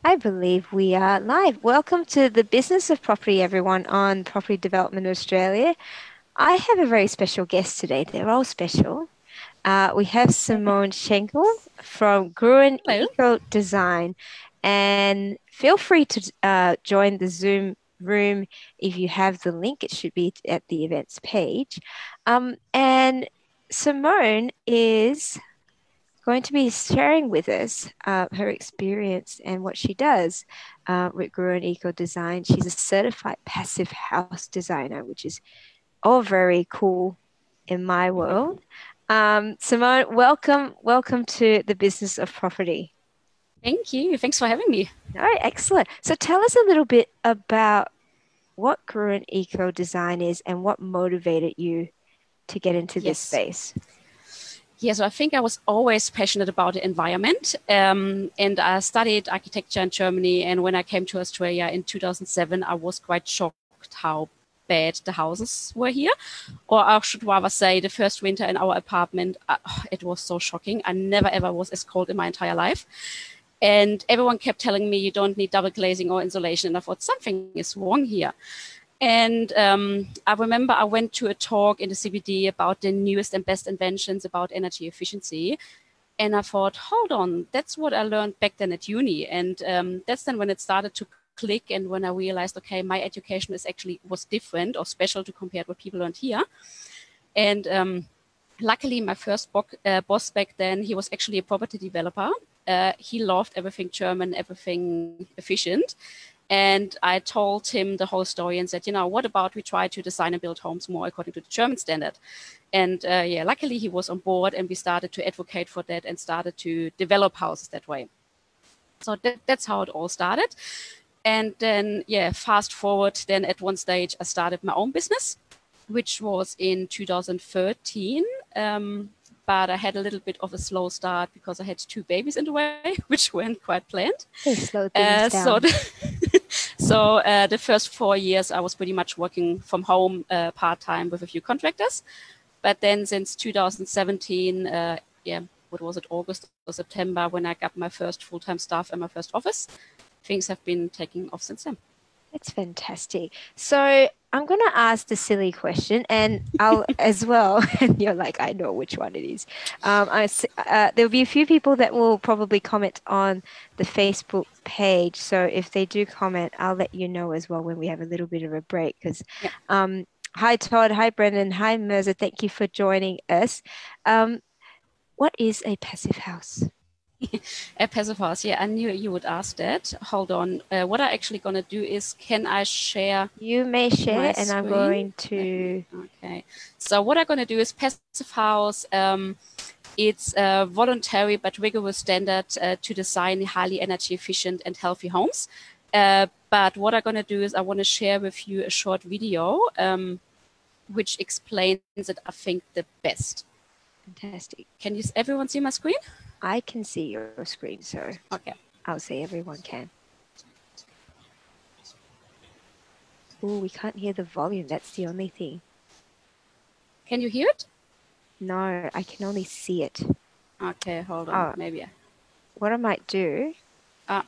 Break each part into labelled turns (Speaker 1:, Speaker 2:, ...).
Speaker 1: I believe we are live. Welcome to the Business of Property, everyone, on Property Development Australia. I have a very special guest today. They're all special. We have Simone Schenkel from Gruen
Speaker 2: Hello.
Speaker 1: Eco Design. And feel free to join the Zoom room if you have the link. It should be at the events page. And Simone is going to be sharing with us her experience and what she does with Gruen Eco Design. She's a certified passive house designer, which is all very cool in my world. Simone, welcome to the business of property.
Speaker 2: Thank you. Thanks for having me.
Speaker 1: All right, excellent. So tell us a little bit about what Gruen Eco Design is and what motivated you to get into this
Speaker 2: Yes.
Speaker 1: space.
Speaker 2: Yeah, so I think I was always passionate about the environment. And I studied architecture in Germany. And when I came to Australia in 2007, I was quite shocked how bad the houses were here. Or I should rather say, the first winter in our apartment, it was so shocking. I never ever was as cold in my entire life. And everyone kept telling me you don't need double glazing or insulation. And I thought something is wrong here. And I remember I went to a talk in the CBD about the newest and best inventions about energy efficiency. And I thought, hold on, that's what I learned back then at uni. And that's then when it started to click and when I realized, okay, my education is actually was different or special to compare what people learned here. And luckily, my first boss back then, he was actually a property developer. He loved everything German, everything efficient. And I told him the whole story and said, what about we try to design and build homes more according to the German standard? And yeah, luckily he was on board and we started to advocate for that and started to develop houses that way. So that's how it all started. And then, yeah, fast forward, then at one stage I started my own business, which was in 2013. But I had a little bit of a slow start because I had two babies in the way, which weren't quite planned.
Speaker 1: They slow things
Speaker 2: So
Speaker 1: down.
Speaker 2: the first 4 years, I was pretty much working from home part-time with a few contractors. But then since 2017, yeah, what was it, August or September, when I got my first full-time staff and my first office, things have been taking off since then.
Speaker 1: That's fantastic. So I'm going to ask the silly question, and I'll as well. And you're like, I know which one it is. There'll be a few people that will probably comment on the Facebook page. So if they do comment, I'll let you know as well when we have a little bit of a break. Because,
Speaker 2: Yeah.
Speaker 1: hi Todd, hi Brendan, hi Mirza. Thank you for joining us. Um, what is a passive house?
Speaker 2: A passive house. Yeah, I knew you would ask that. Hold on. What I actually gonna do is, can I share
Speaker 1: You may
Speaker 2: my
Speaker 1: share, and I'm
Speaker 2: screen?
Speaker 1: going to.
Speaker 2: Okay. So what I'm gonna do is passive house. It's a voluntary but rigorous standard to design highly energy efficient and healthy homes. But what I'm gonna do is I want to share with you a short video which explains it, I think, the best.
Speaker 1: Fantastic.
Speaker 2: Can you everyone see my screen?
Speaker 1: I can see your screen, so
Speaker 2: Okay.
Speaker 1: I'll say everyone can. Oh, we can't hear the volume. That's the only thing.
Speaker 2: Can you hear it?
Speaker 1: No, I can only see it.
Speaker 2: Okay, hold on.
Speaker 1: Oh,
Speaker 2: Maybe.
Speaker 1: what I might do.
Speaker 2: Ah,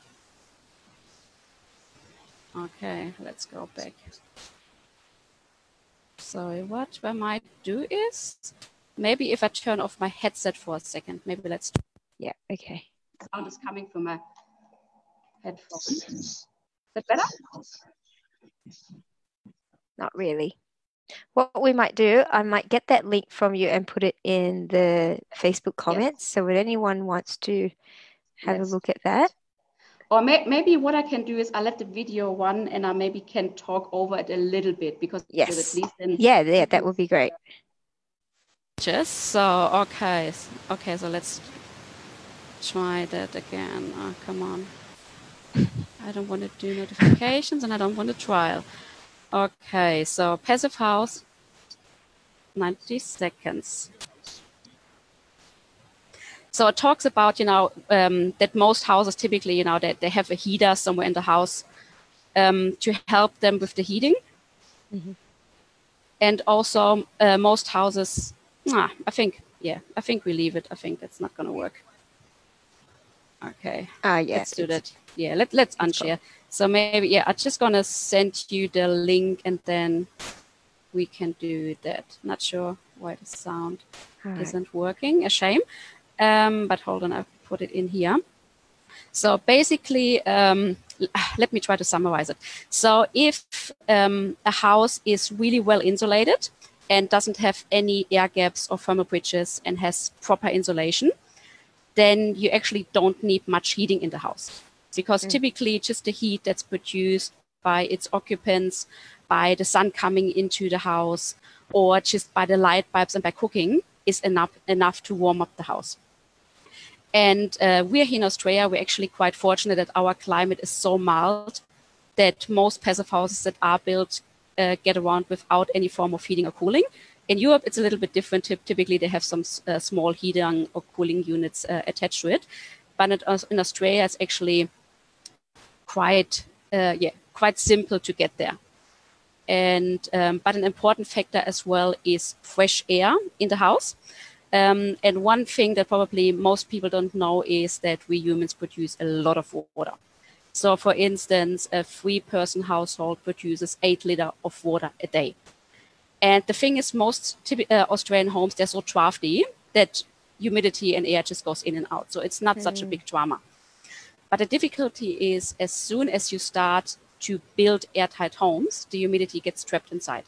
Speaker 2: okay. Let's go back. So what I might do is maybe if I turn off my headset for a second, maybe let's.
Speaker 1: Yeah, okay.
Speaker 2: Sound is coming from my headphones. Is that better?
Speaker 1: Not really. What we might do, I might get that link from you and put it in the Facebook
Speaker 2: Yes.
Speaker 1: comments. So if anyone wants to have a
Speaker 2: Yes.
Speaker 1: look at that.
Speaker 2: Or maybe what I can do is I let the video run and I maybe can talk over it a little bit because at
Speaker 1: Yes.
Speaker 2: least then
Speaker 1: Yeah,
Speaker 2: you
Speaker 1: that
Speaker 2: can
Speaker 1: would be
Speaker 2: see
Speaker 1: great.
Speaker 2: just so okay. Okay, so let's try that again. Oh, come on. I don't want to do notifications and I don't want to trial. Okay, so passive house, 90 seconds. So it talks about, that most houses typically, that they have a heater somewhere in the house to help them with the heating.
Speaker 1: Mhm.
Speaker 2: And also most houses, I think we leave it. I think that's not going to work. Okay,
Speaker 1: Yeah,
Speaker 2: let's do that. Yeah, let's unshare.
Speaker 1: Cool.
Speaker 2: So maybe, yeah, I'm just gonna send you the link and then we can do that. Not sure why the sound
Speaker 1: All right.
Speaker 2: isn't working, a shame. But hold on, I'll put it in here. So basically, let me try to summarize it. So if a house is really well insulated and doesn't have any air gaps or thermal bridges and has proper insulation, then you actually don't need much heating in the house. Because typically just the heat that's produced by its occupants, by the sun coming into the house, or just by the light bulbs and by cooking is enough to warm up the house. And we're here in Australia, we're actually quite fortunate that our climate is so mild that most passive houses that are built get around without any form of heating or cooling. In Europe, it's a little bit different. Typically, they have some small heating or cooling units attached to it. But in Australia, it's actually quite simple to get there. And but an important factor as well is fresh air in the house. And one thing that probably most people don't know is that we humans produce a lot of water. So, for instance, a 3-person household produces 8 liters of water a day. And the thing is, most Australian homes, they're so drafty that humidity and air just goes in and out. So it's not such a big drama. But the difficulty is as soon as you start to build airtight homes, the humidity gets trapped inside.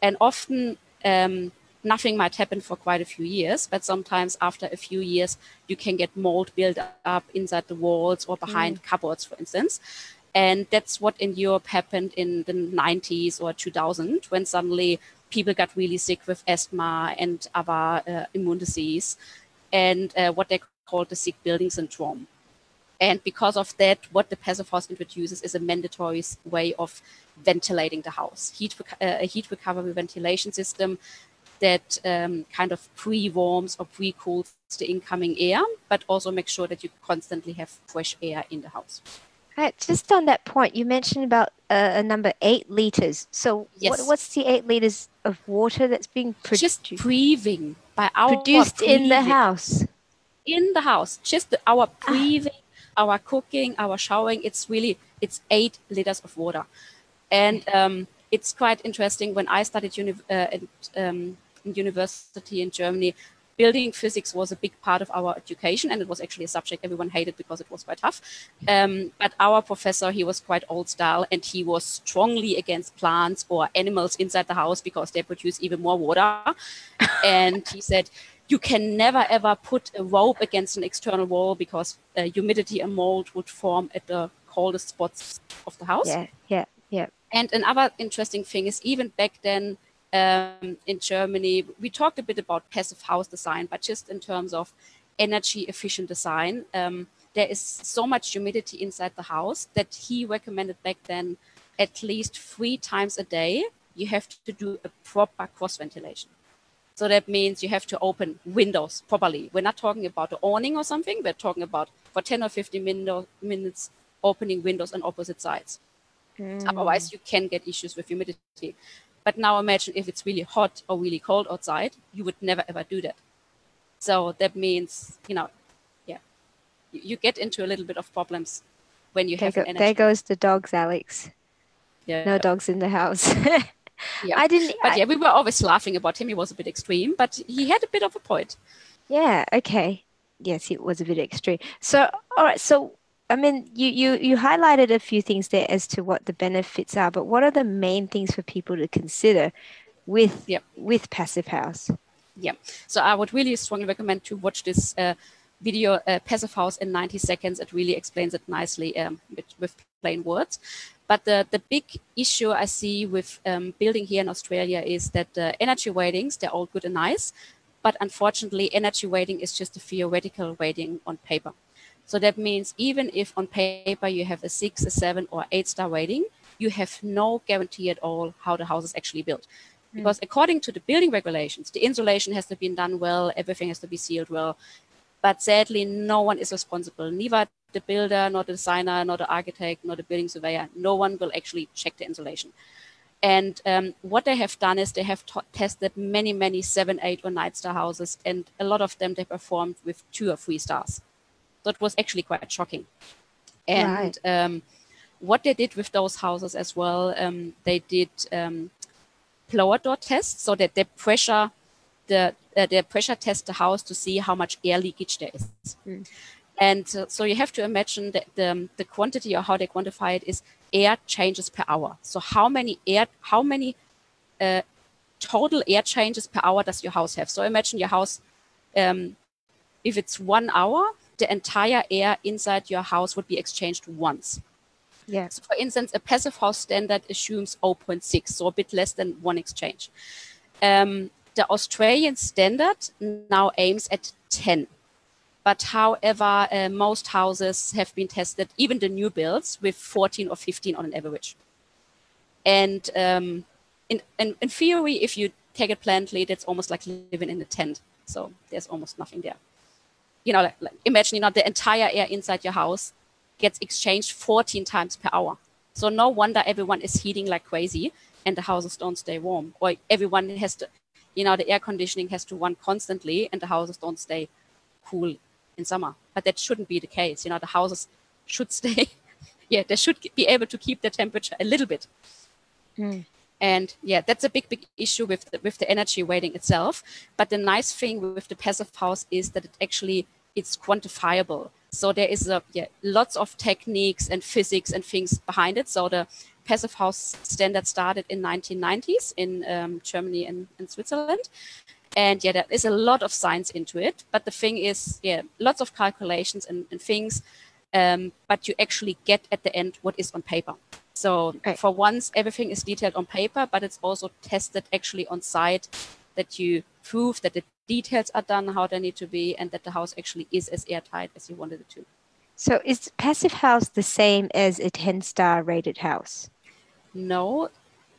Speaker 2: And often nothing might happen for quite a few years, but sometimes after a few years, you can get mold built up inside the walls or behind cupboards, for instance. And that's what in Europe happened in the 90s or 2000, when suddenly people got really sick with asthma and other immune disease and what they call the sick building syndrome. And because of that, what the passive house introduces is a mandatory way of ventilating the house, a heat recovery ventilation system that kind of pre-warms or pre-cools the incoming air, but also make sure that you constantly have fresh air in the house.
Speaker 1: Right, just on that point, you mentioned about a number 8 liters. So
Speaker 2: Yes.
Speaker 1: what's the 8 liters of water that's being
Speaker 2: Just breathing by our
Speaker 1: produced in the
Speaker 2: breathing
Speaker 1: house?
Speaker 2: in the house, just our breathing, our cooking, our showering, it's 8 liters of water. And it's quite interesting. When I studied in university in Germany, building physics was a big part of our education, and it was actually a subject everyone hated because it was quite tough. But our professor, he was quite old style, and he was strongly against plants or animals inside the house because they produce even more water. And he said, you can never ever put a rope against an external wall because humidity and mold would form at the coldest spots of the house.
Speaker 1: Yeah.
Speaker 2: And another interesting thing is, even back then in Germany, we talked a bit about passive house design, but just in terms of energy efficient design, there is so much humidity inside the house that he recommended back then at least 3 times a day, you have to do a proper cross ventilation. So that means you have to open windows properly. We're not talking about the awning or something. We're talking about for 10 or 15 minutes opening windows on opposite sides. Otherwise, you can get issues with humidity. But now imagine if it's really hot or really cold outside, you would never ever do that. So that means, you get into a little bit of problems when you have an energy.
Speaker 1: There goes the dogs, Alex.
Speaker 2: Yeah.
Speaker 1: No dogs in the house.
Speaker 2: Yeah. We were always laughing about him. He was a bit extreme, but he had a bit of a point.
Speaker 1: Yeah, okay. Yes, it was a bit extreme. So, all right. So, I mean, you highlighted a few things there as to what the benefits are, but what are the main things for people to consider with Passive House?
Speaker 2: Yeah. So I would really strongly recommend to watch this video, Passive House in 90 seconds. It really explains it nicely with plain words. But the big issue I see with building here in Australia is that the energy ratings, they're all good and nice. But unfortunately, energy rating is just a theoretical rating on paper. So that means even if on paper you have a 6, a 7, or 8-star rating, you have no guarantee at all how the house is actually built. Because according to the building regulations, the insulation has to be done well, everything has to be sealed well. But sadly, no one is responsible. Neither the builder, nor the designer, nor the architect, nor the building surveyor. No one will actually check the insulation. And what they have done is they have tested many 7, 8, or 9-star houses, and a lot of them they performed with 2 or 3 stars. So it was actually quite shocking. And
Speaker 1: Right.
Speaker 2: what they did with those houses as well, they did blower door tests so that they pressure test the house to see how much air leakage there is.
Speaker 1: Mm.
Speaker 2: And so you have to imagine that the quantity or how they quantify it is air changes per hour. So how many total air changes per hour does your house have? So imagine your house, if it's 1 hour, the entire air inside your house would be exchanged once.
Speaker 1: Yeah.
Speaker 2: So for instance, a passive house standard assumes zero 0.6, so a bit less than one exchange. The Australian standard now aims at 10. But however, most houses have been tested, even the new builds, with 14 or 15 on an average. And in theory, if you take it bluntly, that's almost like living in a tent. So there's almost nothing there. Like imagine, the entire air inside your house gets exchanged 14 times per hour. So no wonder everyone is heating like crazy and the houses don't stay warm. Or everyone has to, the air conditioning has to run constantly and the houses don't stay cool in summer. But that shouldn't be the case. The houses should stay, they should be able to keep the temperature a little bit.
Speaker 1: Mm.
Speaker 2: And that's a big issue with the energy rating itself. But the nice thing with the passive house is that it's quantifiable. So there is lots of techniques and physics and things behind it. So the passive house standard started in 1990s in Germany and Switzerland. And there is a lot of science into it. But the thing is, lots of calculations and things. But you actually get at the end what is on paper. So
Speaker 1: Right.
Speaker 2: for once, everything is detailed on paper, but it's also tested actually on site, that you prove that the details are done how they need to be and that the house actually is as airtight as you wanted it to.
Speaker 1: So is passive house the same as a 10-star rated house?
Speaker 2: No,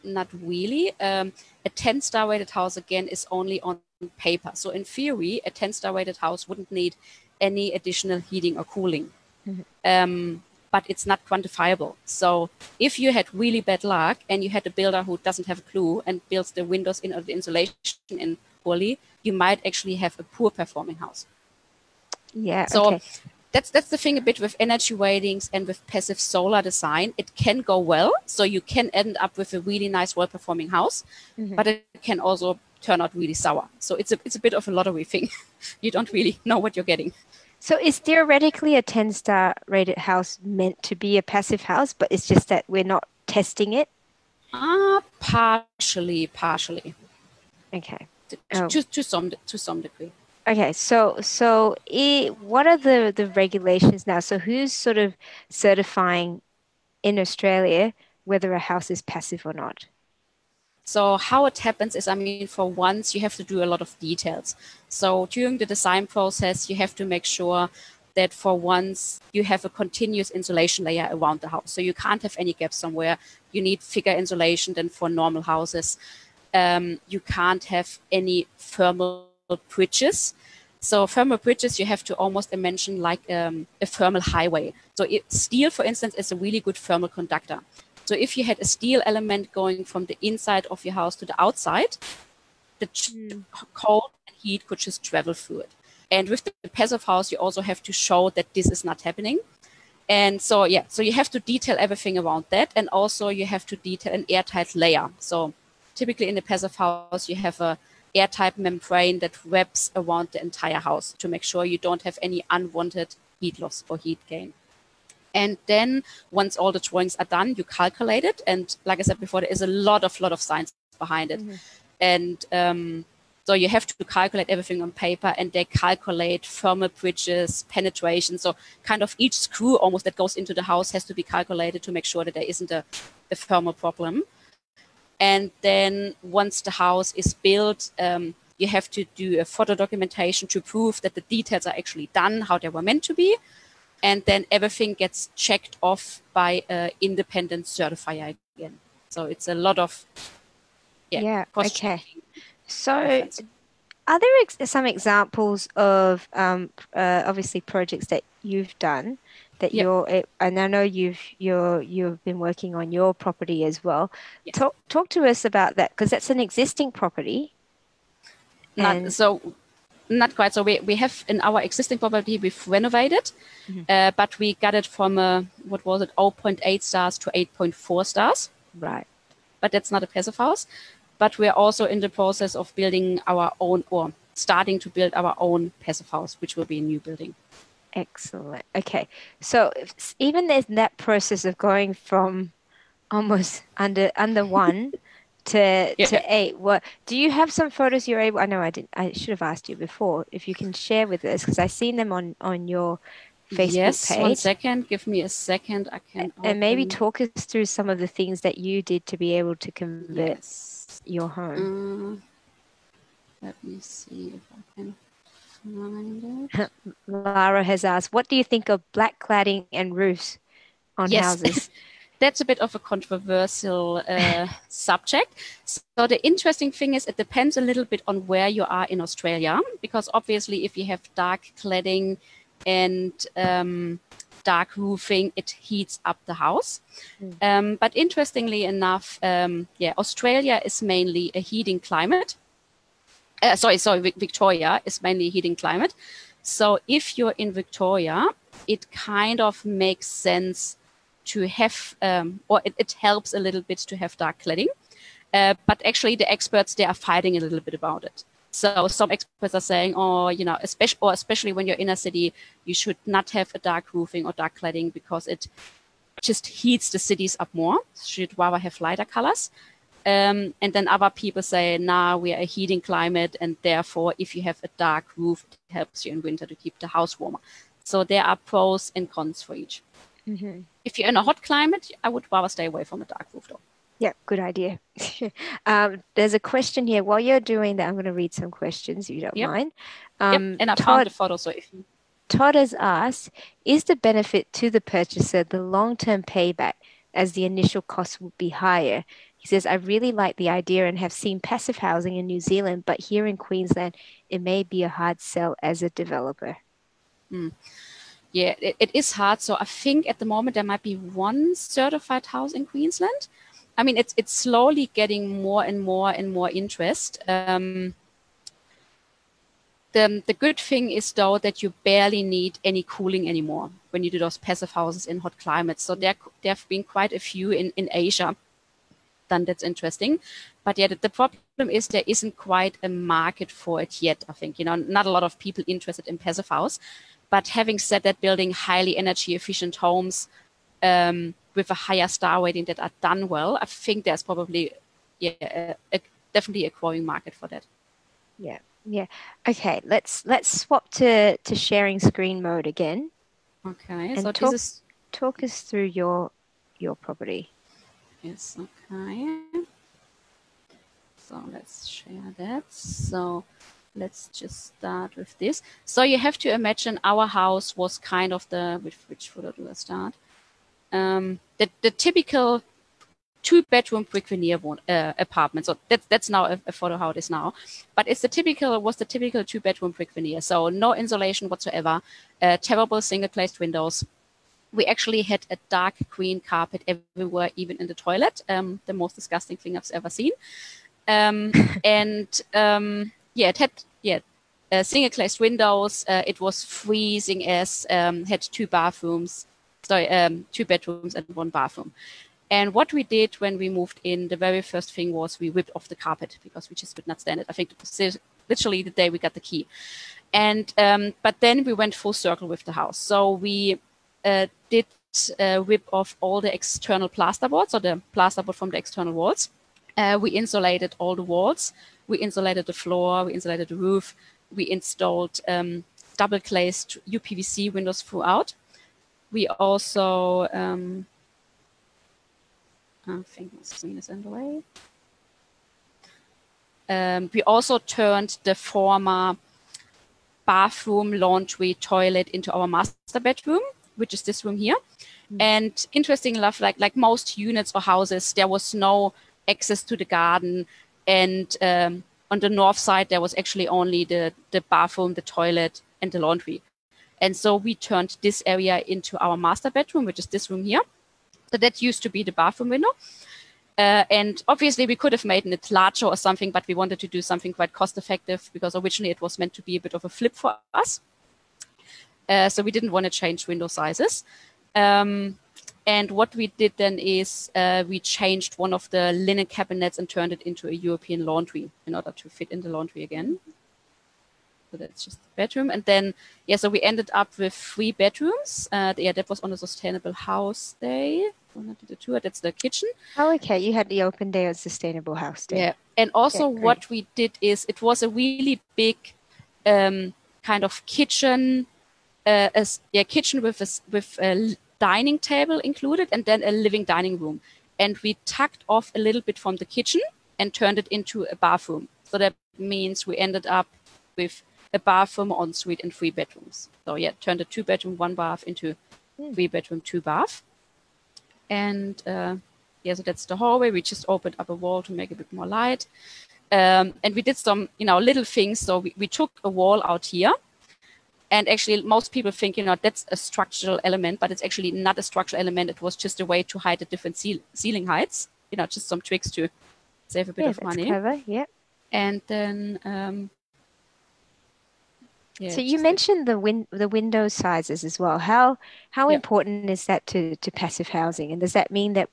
Speaker 2: not really. A 10-star rated house, again, is only on paper. So in theory, a 10-star rated house wouldn't need any additional heating or cooling.
Speaker 1: Mm-hmm.
Speaker 2: But it's not quantifiable. So if you had really bad luck and you had a builder who doesn't have a clue and builds the windows in or the insulation in poorly, you might actually have a poor performing house.
Speaker 1: Yeah.
Speaker 2: So
Speaker 1: Okay.
Speaker 2: that's the thing a bit with energy ratings and with passive solar design. It can go well. So you can end up with a really nice, well-performing house,
Speaker 1: Mm-hmm.
Speaker 2: but it can also turn out really sour. So it's a bit of a lottery thing. You don't really know what you're getting.
Speaker 1: So is theoretically a 10-star rated house meant to be a passive house, but it's just that we're not testing it?
Speaker 2: Partially.
Speaker 1: Okay.
Speaker 2: To some degree.
Speaker 1: Okay. What are the regulations now? So who's sort of certifying in Australia whether a house is passive or not?
Speaker 2: So how it happens is, for once, you have to do a lot of details. So during the design process, you have to make sure that for once you have a continuous insulation layer around the house. So you can't have any gaps somewhere. You need thicker insulation than for normal houses. You can't have any thermal bridges. So thermal bridges, you have to almost imagine like a thermal highway. So steel, for instance, is a really good thermal conductor. So if you had a steel element going from the inside of your house to the outside, the cold and heat could just travel through it. And with the passive house, you also have to show that this is not happening. And so you have to detail everything around that. And also you have to detail an airtight layer. So typically in the passive house, you have a airtight membrane that wraps around the entire house to make sure you don't have any unwanted heat loss or heat gain. And then once all the drawings are done, you calculate it. And like I said before, there is a lot of science behind it. And so you have to calculate everything on paper, and they calculate thermal bridges, penetration. So kind of each screw almost that goes into the house has to be calculated to make sure that there isn't a thermal problem. And then once the house is built, you have to do a photo documentation to prove that the details are actually done how they were meant to be. And then everything gets checked off by an independent certifier again. So it's a lot of cost
Speaker 1: Okay.
Speaker 2: checking.
Speaker 1: So are there some examples of obviously projects that you've done that and I know you've been working on your property as well.
Speaker 2: Yes.
Speaker 1: Talk to us about that, because that's an existing property. And
Speaker 2: So Not quite. So we have in our existing property, we've renovated,
Speaker 1: Mhm.
Speaker 2: but we got it from what was it, 0.8 stars to 8.4 stars.
Speaker 1: Right.
Speaker 2: But that's not a passive house. But we're also in the process of building our own, or starting to build our own passive house, which will be a new building.
Speaker 1: Excellent. Okay. So even in that process of going from almost under one to
Speaker 2: Yeah.
Speaker 1: eight, what do you have some photos you're able? I know I should have asked you before if you can share with us because I've seen them on your Facebook
Speaker 2: Yes, one
Speaker 1: page.
Speaker 2: second. Give me a second. I can
Speaker 1: And maybe
Speaker 2: open.
Speaker 1: talk us through some of the things that you did to be able to convert
Speaker 2: Yes.
Speaker 1: your home.
Speaker 2: Uh, Let me see if I can find it.
Speaker 1: Lara has asked, what do you think of black cladding and roofs on
Speaker 2: Yes,
Speaker 1: houses?
Speaker 2: that's a bit of a controversial subject. So the interesting thing is it depends a little bit on where you are in Australia, because obviously if you have dark cladding and dark roofing, it heats up the house.
Speaker 1: Mm.
Speaker 2: But interestingly enough, yeah, Australia is mainly a heating climate. Victoria is mainly heating climate. So if you're in Victoria, it kind of makes sense to have, or it helps a little bit to have dark cladding. But actually, the experts, they are fighting a little bit about it. So some experts are saying, oh, you know, especially when you're in a city, you should not have a dark roofing or dark cladding because it just heats the cities up more. Should rather have lighter colors. And then other people say, nah, we are a heating climate, and therefore, if you have a dark roof, it helps you in winter to keep the house warmer. So there are pros and cons for each.
Speaker 1: Hmm.
Speaker 2: If you're in a hot climate, I would rather stay away from a dark roof, though.
Speaker 1: Yeah, good idea. There's a question here. While you're doing that, I'm going to read some questions if you don't
Speaker 2: Yep,
Speaker 1: mind.
Speaker 2: yep. And I found
Speaker 1: Todd
Speaker 2: the photo, so if you
Speaker 1: Todd has asked, is the benefit to the purchaser the long-term payback as the initial cost would be higher? He says, I really like the idea and have seen passive housing in New Zealand, but here in Queensland, it may be a hard sell as a developer.
Speaker 2: yeah, it is hard. So I think at the moment there might be one certified house in Queensland. I mean, it's slowly getting more and more and more interest. The good thing is though that you barely need any cooling anymore when you do those passive houses in hot climates. So there have been quite a few in Asia. Then that's interesting. But yeah, the problem is there isn't quite a market for it yet. I think, you know, not a lot of people interested in passive house. But having said that, building highly energy efficient homes with a higher star rating that are done well, I think there's probably definitely a growing market for that.
Speaker 1: Yeah, yeah. Okay, let's swap to sharing screen mode again
Speaker 2: Okay,
Speaker 1: and
Speaker 2: so this is
Speaker 1: talk us through your property.
Speaker 2: yes, okay. So let's share that. So let's just start with this. So you have to imagine our house was kind of the, which photo do I start? The typical two-bedroom brick veneer apartment. So that's now a photo how it is now. But it's the typical two-bedroom brick veneer. So no insulation whatsoever, terrible single-glazed windows. We actually had a dark green carpet everywhere, even in the toilet. The most disgusting thing I've ever seen. It had single glazed windows. It was freezing as had two bathrooms, two bedrooms and one bathroom. And what we did when we moved in, the very first thing was we ripped off the carpet because we just could not stand it. I think it was literally the day we got the key. And but then we went full circle with the house. So we did rip off all the external plasterboard, so the plasterboard from the external walls. We insulated all the walls. We insulated the floor. We insulated the roof. We installed double glazed UPVC windows throughout. We also, I think my screen is in the way. We also turned the former bathroom, laundry, toilet into our master bedroom, which is this room here. And interesting enough, like most units or houses, there was no access to the garden. And on the north side, there was actually only the bathroom, the toilet, and the laundry. And so we turned this area into our master bedroom, which is this room here. So that used to be the bathroom window. And obviously we could have made it larger or something, but we wanted to do something quite cost effective because originally it was meant to be a bit of a flip for us. So we didn't want to change window sizes. And what we did then is we changed one of the linen cabinets and turned it into a European laundry in order to fit in the laundry again. So that's just the bedroom. And then, yeah, so we ended up with 3 bedrooms. Yeah, that was on a sustainable house day. That's the kitchen.
Speaker 1: Oh, okay. You had the open day on Sustainable House Day.
Speaker 2: Yeah. And also
Speaker 1: Okay,
Speaker 2: what we did is it was a really big kind of kitchen, kitchen with a dining table included and then a living dining room. And we tucked off a little bit from the kitchen and turned it into a bathroom. So that means we ended up with a bathroom, ensuite, and 3 bedrooms. So yeah, turned a 2-bedroom, 1 bath into 3-bedroom, 2 bath. And yeah, so that's the hallway. We just opened up a wall to make a bit more light. And we did some, little things. So we took a wall out here. And actually, most people think, that's a structural element, but it's actually not a structural element. It was just a way to hide the different ceiling heights. Just some tricks to save a bit of money.
Speaker 1: Clever, yeah.
Speaker 2: And then, yeah.
Speaker 1: So you mentioned the window sizes as well. How important is that to passive housing? And does that mean that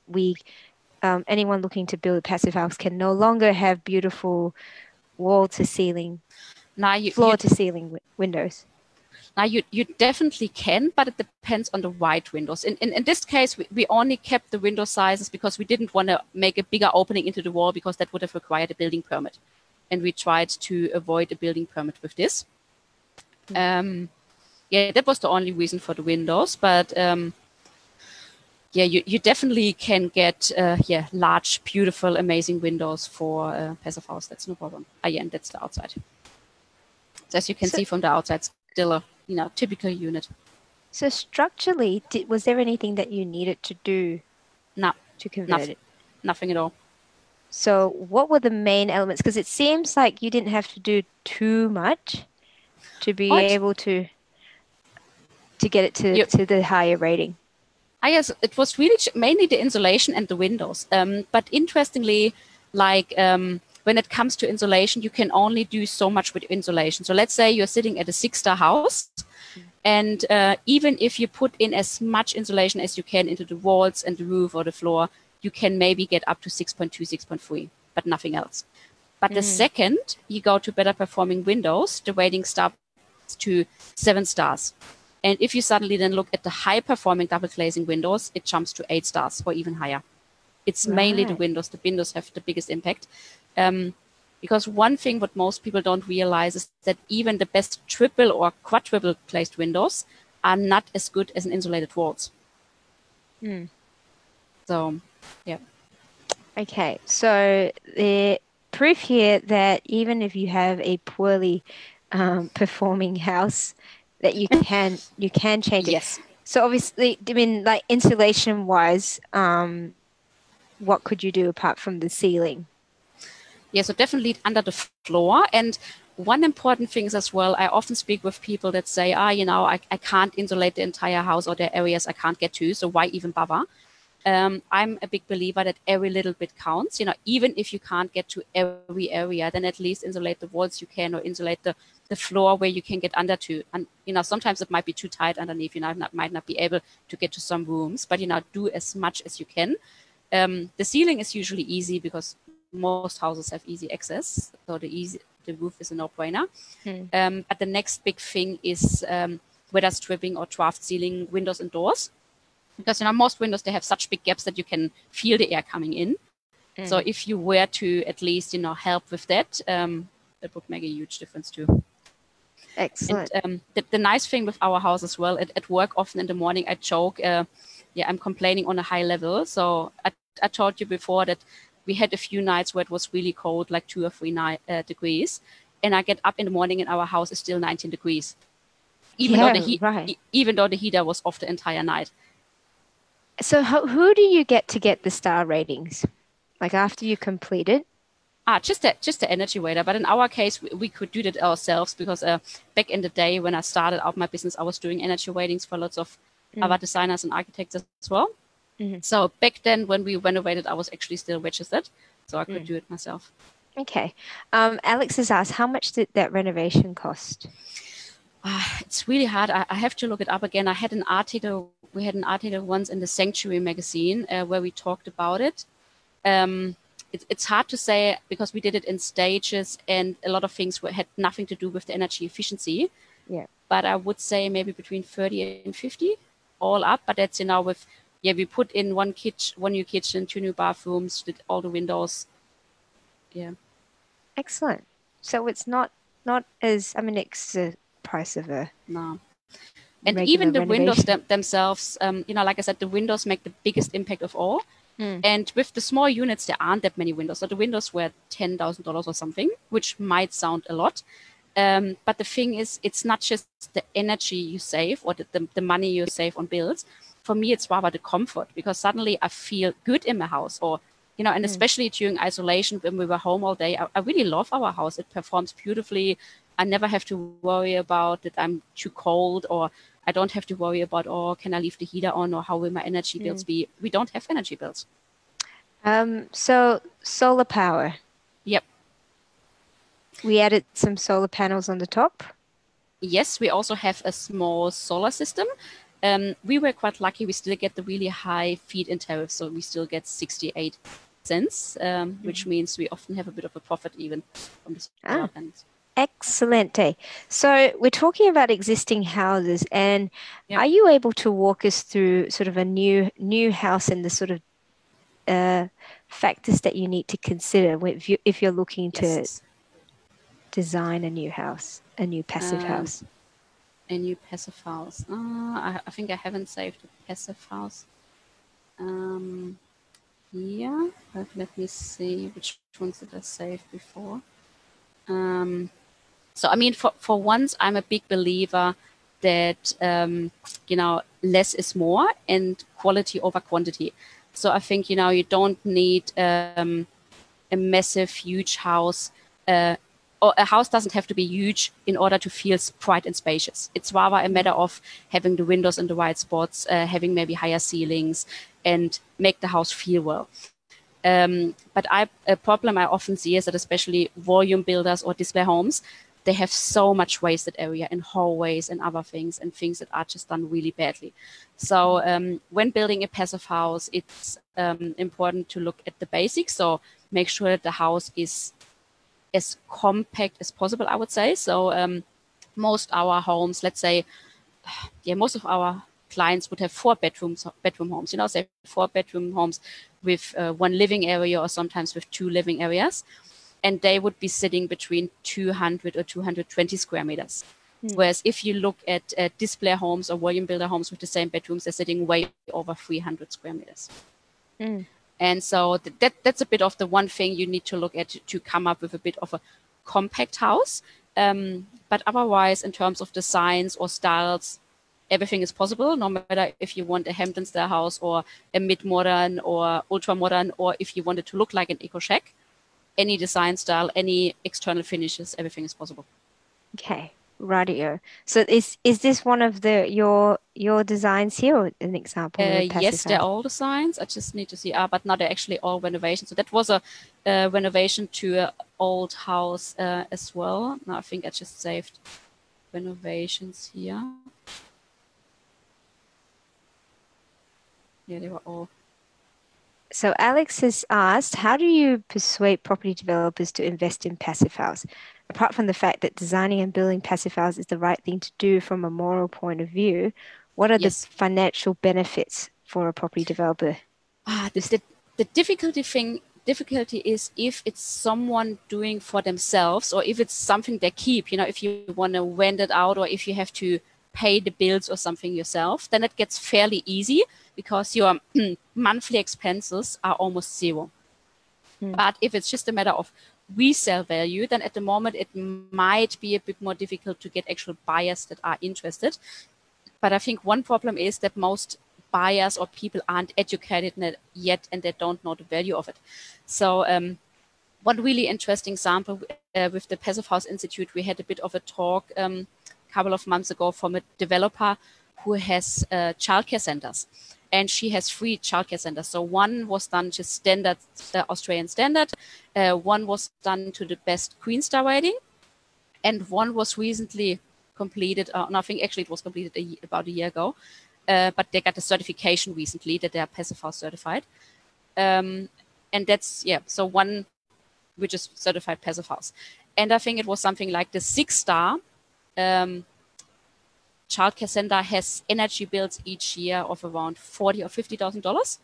Speaker 1: anyone looking to build a passive house can no longer have beautiful wall to ceiling, floor to ceiling windows?
Speaker 2: Now you definitely can, but it depends on the right windows. In this case, we only kept the window sizes because we didn't want to make a bigger opening into the wall because that would have required a building permit. And we tried to avoid a building permit with this. Yeah, that was the only reason for the windows. But yeah, you definitely can get large, beautiful, amazing windows for a passive house. That's no problem. Yeah, and that's the outside. So as you can see from the outside, still a typical unit.
Speaker 1: So structurally, was there anything that you needed to do to convert it?
Speaker 2: Nothing at all.
Speaker 1: So what were the main elements? Because it seems like you didn't have to do too much to be able to get it to the higher rating.
Speaker 2: I guess it was really mainly the insulation and the windows. But interestingly, when it comes to insulation, you can only do so much with insulation. So let's say you're sitting at a 6-star house, and even if you put in as much insulation as you can into the walls and the roof or the floor, you can maybe get up to 6.2, 6.3, but nothing else. But the second you go to better performing windows, the rating starts to 7 stars. And if you suddenly then look at the high performing double glazing windows, it jumps to 8 stars or even higher. It's mainly the windows. The windows have the biggest impact. Because one thing what most people don't realize is that even the best triple or quadruple glazed windows are not as good as an insulated walls. So, yeah. Okay,
Speaker 1: so the proof here that even if you have a poorly performing house, that you can change it.
Speaker 2: Yes.
Speaker 1: So obviously, I mean, like insulation wise, what could you do apart from the ceiling?
Speaker 2: Yeah, so definitely under the floor. And one important thing is as well, I often speak with people that say, I can't insulate the entire house or there are areas I can't get to, so why even bother? I'm a big believer that every little bit counts. Even if you can't get to every area, then at least insulate the walls you can, or insulate the floor where you can get under to. And sometimes it might be too tight underneath. Might not be able to get to some rooms, but do as much as you can. The ceiling is usually easy because most houses have easy access, so the roof is a no-brainer. But the next big thing is weather stripping or draft ceiling windows and doors. Because most windows, they have such big gaps that you can feel the air coming in. So if you were to at least help with that, that would make a huge difference too.
Speaker 1: Excellent.
Speaker 2: And the nice thing with our house as well, at work often in the morning I joke, I'm complaining on a high level. So I told you before that we had a few nights where it was really cold, like 2 or 3 degrees, and I get up in the morning and our house is still 19 degrees, even though the heater was off the entire night.
Speaker 1: So who do you get the star ratings? Like after you complete it?
Speaker 2: Just the energy rater. But in our case, we could do that ourselves because back in the day when I started out my business, I was doing energy ratings for lots of other designers and architects as well.
Speaker 1: Mhm.
Speaker 2: So back then when we renovated, I was actually still registered, so I could
Speaker 1: Mm.
Speaker 2: do it myself.
Speaker 1: Okay. Alex has asked, how much did that renovation cost?
Speaker 2: It's really hard. I have to look it up again. We had an article once in the Sanctuary magazine where we talked about it. Um, it's hard to say because we did it in stages and a lot of things had nothing to do with the energy efficiency.
Speaker 1: Yeah.
Speaker 2: But I would say maybe between 30 and 50 all up. But that's, with, yeah, we put in one new kitchen, two new bathrooms, did all the windows. Yeah.
Speaker 1: Excellent. So it's not as, I mean, it's the price of a
Speaker 2: No. And
Speaker 1: regular
Speaker 2: even the windows
Speaker 1: renovation.
Speaker 2: themselves, like I said, the windows make the biggest impact of all.
Speaker 1: Mm.
Speaker 2: And with the small units, there aren't that many windows. So the windows were $10,000 or something, which might sound a lot. But the thing is, it's not just the energy you save or the money you save on bills. For me, it's rather the comfort because suddenly I feel good in my house and
Speaker 1: Mm.
Speaker 2: especially during isolation when we were home all day, I really love our house. It performs beautifully. I never have to worry about that I'm too cold, or I don't have to worry about, oh, can I leave the heater on, or how will my energy bills
Speaker 1: Mm.
Speaker 2: be? We don't have energy bills.
Speaker 1: So solar power.
Speaker 2: Yep.
Speaker 1: We added some solar panels on the top.
Speaker 2: Yes, we also have a small solar system. We were quite lucky. We still get the really high feed-in tariff, so we still get 68 cents, which
Speaker 1: Mhm.
Speaker 2: means we often have a bit of a profit even from the solar
Speaker 1: Ah,
Speaker 2: panels.
Speaker 1: excellent. So we're talking about existing houses, and
Speaker 2: Yep.
Speaker 1: are you able to walk us through sort of a new house and the sort of uh, factors that you need to consider if you're looking to
Speaker 2: Yes.
Speaker 1: design a new house, a new passive
Speaker 2: Um,
Speaker 1: house?
Speaker 2: a new passive house. I think I haven't saved a passive house. Um, yeah, but let me see which ones did I save before. Um, So, I mean, for once, I'm a big believer that, less is more and quality over quantity. So I think, you don't need a massive, huge house. Or a house doesn't have to be huge in order to feel bright and spacious. It's rather a
Speaker 1: Mm.
Speaker 2: matter of having the windows in the right spots, having maybe higher ceilings, and make the house feel well. But a problem I often see is that especially volume builders or display homes, they have so much wasted area in hallways and other things and things that are just done really badly. So when building a passive house, it's important to look at the basics. So make sure that the house is as compact as possible, I would say. So most our homes, let's say, yeah, most of our clients would have bedroom homes, say 4 bedroom homes with one living area or sometimes with 2 living areas. And they would be sitting between 200 or 220 square meters.
Speaker 1: Mm.
Speaker 2: Whereas if you look at display homes or volume builder homes with the same bedrooms, they're sitting way over 300 square meters.
Speaker 1: Mm.
Speaker 2: And so that's a bit of the one thing you need to look at to come up with a bit of a compact house. But otherwise, in terms of designs or styles, everything is possible, no matter if you want a Hampton style house or a mid-modern or ultra-modern, or if you want it to look like an eco shack. Any design style, any external finishes, everything is possible.
Speaker 1: Okay, radio. So is this one of your designs here, or an example of a passive
Speaker 2: Yes, they're
Speaker 1: house?
Speaker 2: all designs. I just need to see. But now they're actually all renovations. So that was a renovation to an old house as well. Now I think I just saved renovations here. Yeah, they were all.
Speaker 1: So Alex has asked, how do you persuade property developers to invest in passive house? Apart from the fact that designing and building passive house is the right thing to do from a moral point of view, what are the
Speaker 2: Yes.
Speaker 1: financial benefits for a property developer?
Speaker 2: Ah, the,
Speaker 1: This,
Speaker 2: the, the difficulty is if it's someone doing for themselves or if it's something they keep, if you want to rent it out or if you have to pay the bills or something yourself, then it gets fairly easy because your monthly expenses are almost zero.
Speaker 1: Hmm.
Speaker 2: But if it's just a matter of resale value, then at the moment it might be a bit more difficult to get actual buyers that are interested. But I think one problem is that most buyers or people aren't educated yet and they don't know the value of it. So one really interesting example with the Passive House Institute, we had a bit of a talk a couple of months ago from a developer who has childcare centers. and she has 3 childcare centers. So one was done to standard, Australian standard, one was done to the best Green Star rating, and one was recently completed. No, I think actually it was completed about a year ago, but they got the certification recently that they are Passive House certified. And that's, so one which is certified Passive House. And I think it was something like the 6-star childcare center has energy bills each year of around $40,000 or $50,000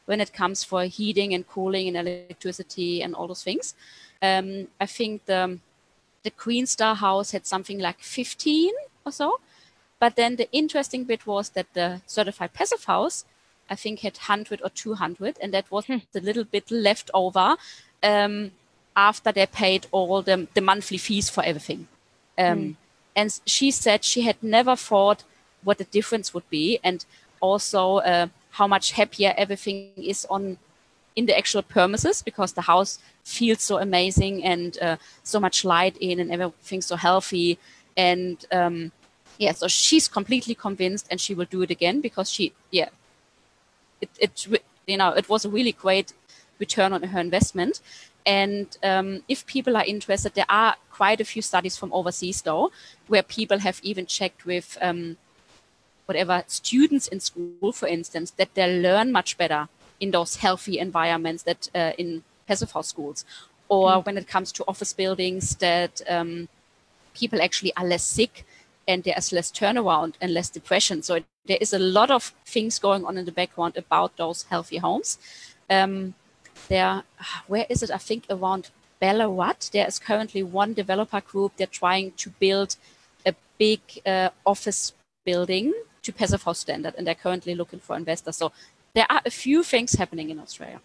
Speaker 2: when it comes for heating and cooling and electricity and all those things. I think the Green Star house had something like 15 or so. But then the interesting bit was that the certified Passive House, I think, had 100 or 200, and that was the little bit left over after they paid all the monthly fees for everything. And she said she had never thought what the difference would be, and also how much happier everything is in the actual premises, because the house feels so amazing and so much light in, and everything's so healthy. And so she's completely convinced, and she will do it again, because it was a really great return on her investment. And if people are interested, there are quite a few studies from overseas, though, where people have even checked with students in school, for instance, that they learn much better in those healthy environments that in Passive House schools. Or when it comes to office buildings, that people actually are less sick and there's less turnaround and less depression. So there is a lot of things going on in the background about those healthy homes. Where is it? I think around Ballarat, there is currently one developer group. They're trying to build a big office building to Passive House standard, and they're currently looking for investors. So there are a few things happening in Australia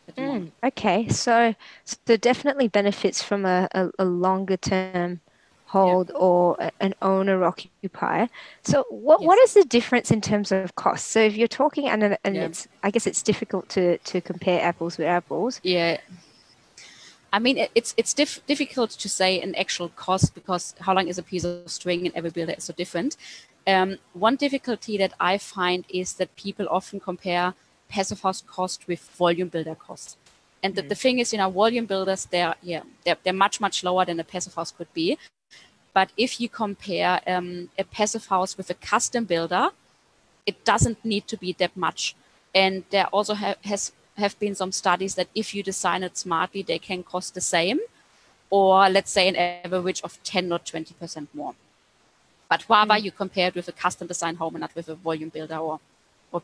Speaker 2: at the moment.
Speaker 1: Okay, so definitely benefits from a longer term hold or an owner occupier. So what is the difference in terms of cost? So if you're talking, and it's, I guess it's difficult to compare apples with apples.
Speaker 2: Yeah. I mean, it's difficult to say an actual cost, because how long is a piece of string, and every builder is so different. One difficulty that I find is that people often compare Passive House cost with volume builder cost. And the thing is, volume builders, they're much, much lower than a Passive House could be. But if you compare a Passive House with a custom builder, it doesn't need to be that much. And there also have been some studies that if you design it smartly, they can cost the same, or let's say an average of 10 or 20% more. But rather you compare it with a custom design home and not with a volume builder or